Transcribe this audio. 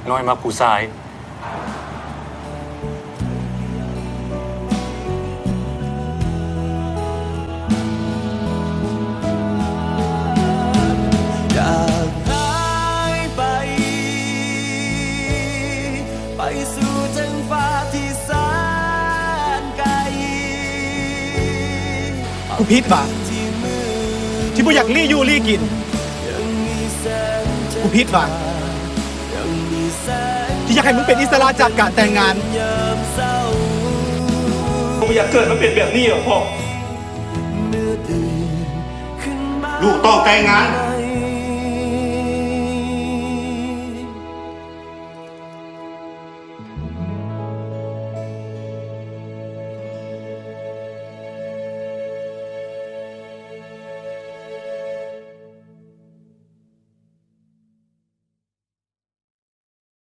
น้อยมักผู้ชายอยากหายไปไปสู่จังฟ้าที่แสนไกลกูพิษว่ะที่บ่อยากลี่อยู่ลี่กินกูพิษว่ะที่อยากให้มึงเป็นอิสระจากการแต่งงานกูอยากเกิดมาเป็นแบบนี้หรอพ่อเมื่อตื่นขึ้นมาลูกต้องแต่งงาน